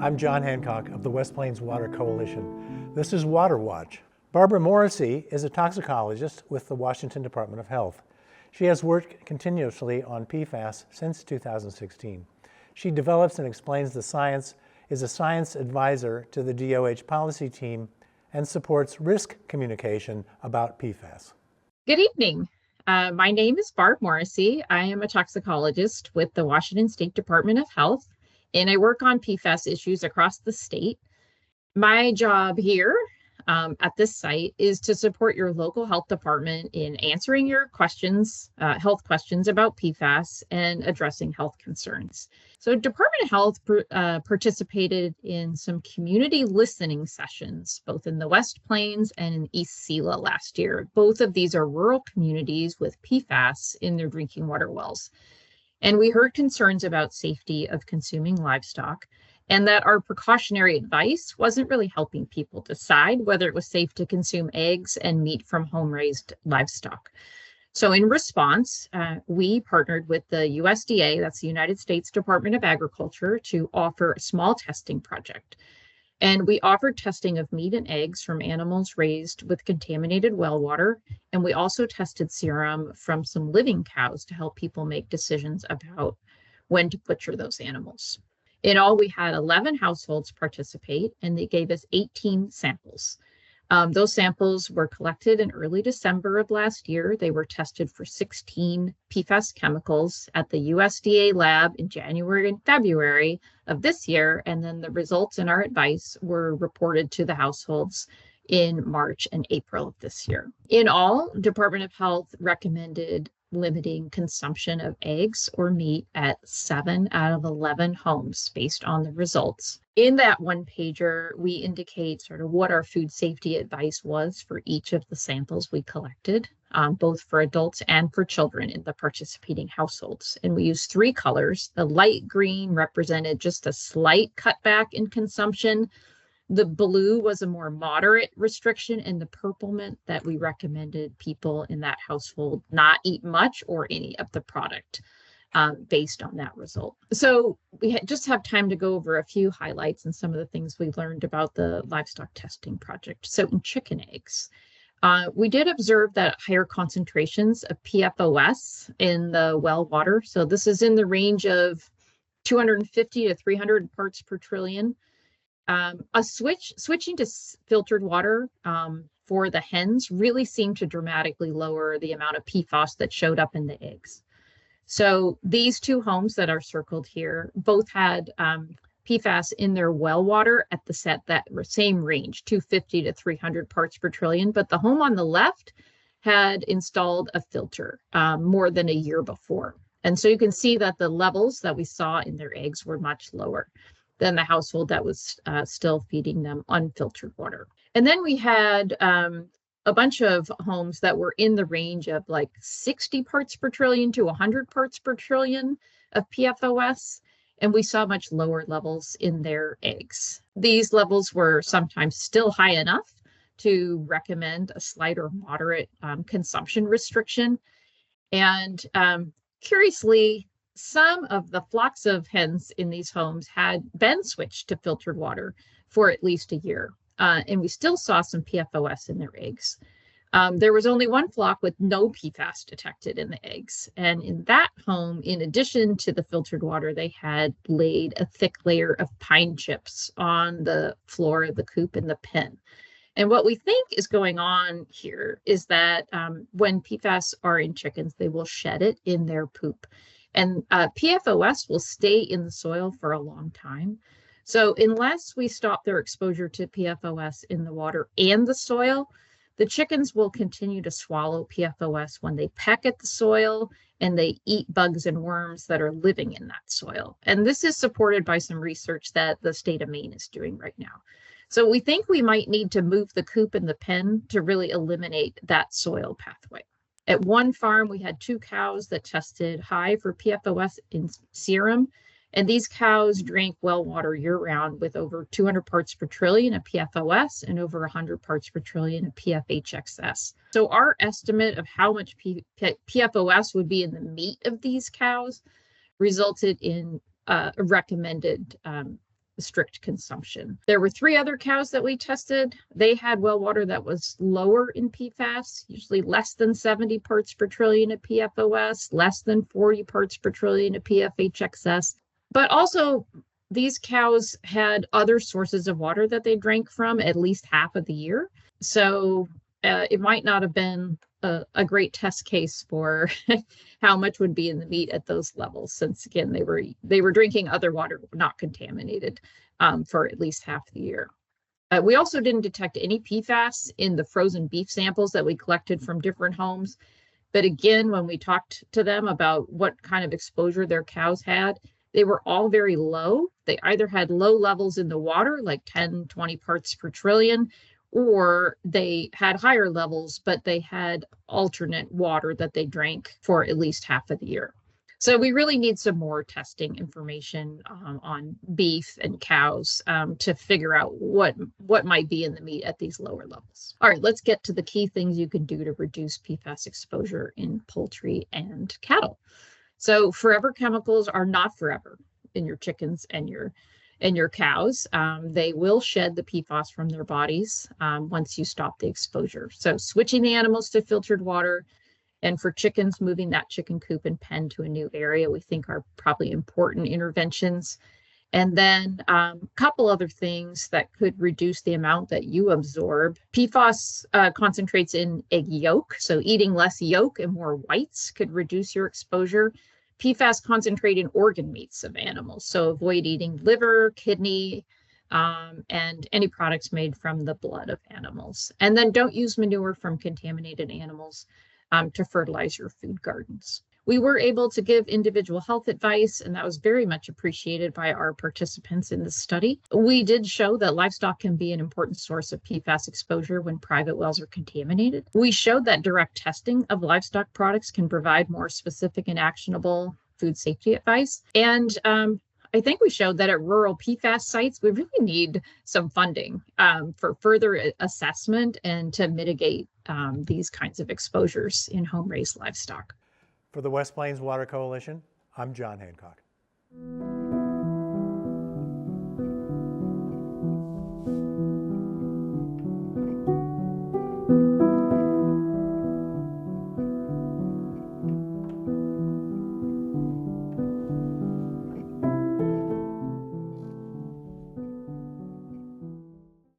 I'm John Hancock of the West Plains Water Coalition. This is Water Watch. Barbara Morrissey is a toxicologist with the Washington Department of Health. She has worked continuously on PFAS since 2016. She develops and explains the science, is a science advisor to the DoH policy team, and supports risk communication about PFAS. Good evening. My name is Barb Morrissey. I am a toxicologist with the Washington State Department of Health, and I work on PFAS issues across the state. My job here at this site is to support your local health department in answering your questions, health questions about PFAS and addressing health concerns. So Department of Health participated in some community listening sessions, both in the West Plains and in East Sela last year. Both of these are rural communities with PFAS in their drinking water wells. And we heard concerns about safety of consuming livestock, and that our precautionary advice wasn't really helping people decide whether it was safe to consume eggs and meat from home-raised livestock. So in response, we partnered with the USDA, that's the United States Department of Agriculture, to offer a small testing project. And we offered testing of meat and eggs from animals raised with contaminated well water. And we also tested serum from some living cows to help people make decisions about when to butcher those animals. In all, we had 11 households participate, and they gave us 18 samples. Those samples were collected in early December of last year. They were tested for 16 PFAS chemicals at the USDA lab in January and February of this year, and then the results and our advice were reported to the households in March and April of this year. In all, Department of Health recommended limiting consumption of eggs or meat at 7 out of 11 homes based on the results. In that one pager, we indicate sort of what our food safety advice was for each of the samples we collected, both for adults and for children in the participating households. And we used 3 colors. The light green represented just a slight cutback in consumption. The blue was a more moderate restriction, and the purple meant that we recommended people in that household not eat much or any of the product based on that result. So we just have time to go over a few highlights and some of the things we learned about the livestock testing project. So in chicken eggs, we did observe that higher concentrations of PFOS in the well water. So this is in the range of 250 to 300 parts per trillion. Switching to filtered water for the hens really seemed to dramatically lower the amount of PFAS that showed up in the eggs. So these 2 homes that are circled here both had PFAS in their well water at that same range, 250 to 300 parts per trillion. But the home on the left had installed a filter more than a year before. And so you can see that the levels that we saw in their eggs were much lower than the household that was still feeding them unfiltered water. And then we had a bunch of homes that were in the range of like 60 parts per trillion to 100 parts per trillion of PFOS, and we saw much lower levels in their eggs. These levels were sometimes still high enough to recommend a slight or moderate consumption restriction. And curiously, some of the flocks of hens in these homes had been switched to filtered water for at least a year, and we still saw some PFOS in their eggs. There was only one flock with no PFAS detected in the eggs, and in that home, in addition to the filtered water, they had laid a thick layer of pine chips on the floor of the coop and the pen. And what we think is going on here is that when PFAS are in chickens, they will shed it in their poop. And PFOS will stay in the soil for a long time. So unless we stop their exposure to PFOS in the water and the soil, the chickens will continue to swallow PFOS when they peck at the soil and they eat bugs and worms that are living in that soil. And this is supported by some research that the state of Maine is doing right now. So we think we might need to move the coop and the pen to really eliminate that soil pathway. At one farm, we had 2 cows that tested high for PFOS in serum, and these cows drank well water year-round with over 200 parts per trillion of PFOS and over 100 parts per trillion of PFH excess. So our estimate of how much PFOS would be in the meat of these cows resulted in a recommended strict consumption. There were 3 other cows that we tested. They had well water that was lower in PFAS, usually less than 70 parts per trillion of PFOS, less than 40 parts per trillion of PFHXS. But also, these cows had other sources of water that they drank from at least half of the year. So it might not have been a great test case for how much would be in the meat at those levels, since again they were drinking other water not contaminated for at least half the year. We also didn't detect any PFAS in the frozen beef samples that we collected from different homes. But again, when we talked to them about what kind of exposure their cows had, they were all very low. They either had low levels in the water, like 10, 20 parts per trillion, or they had higher levels, but they had alternate water that they drank for at least half of the year. So we really need some more testing information on beef and cows to figure out what might be in the meat at these lower levels. All right, let's get to the key things you can do to reduce PFAS exposure in poultry and cattle. So forever chemicals are not forever in your chickens and your cows. They will shed the PFAS from their bodies once you stop the exposure. So switching the animals to filtered water, and for chickens, moving that chicken coop and pen to a new area, we think are probably important interventions. And then a couple other things that could reduce the amount that you absorb. PFAS concentrates in egg yolk, so eating less yolk and more whites could reduce your exposure. PFAS concentrate in organ meats of animals, so avoid eating liver, kidney, and any products made from the blood of animals. And then don't use manure from contaminated animals to fertilize your food gardens. We were able to give individual health advice, and that was very much appreciated by our participants in this study. We did show that livestock can be an important source of PFAS exposure when private wells are contaminated. We showed that direct testing of livestock products can provide more specific and actionable food safety advice. And I think we showed that at rural PFAS sites, we really need some funding for further assessment and to mitigate these kinds of exposures in home-raised livestock. For the West Plains Water Coalition, I'm John Hancock.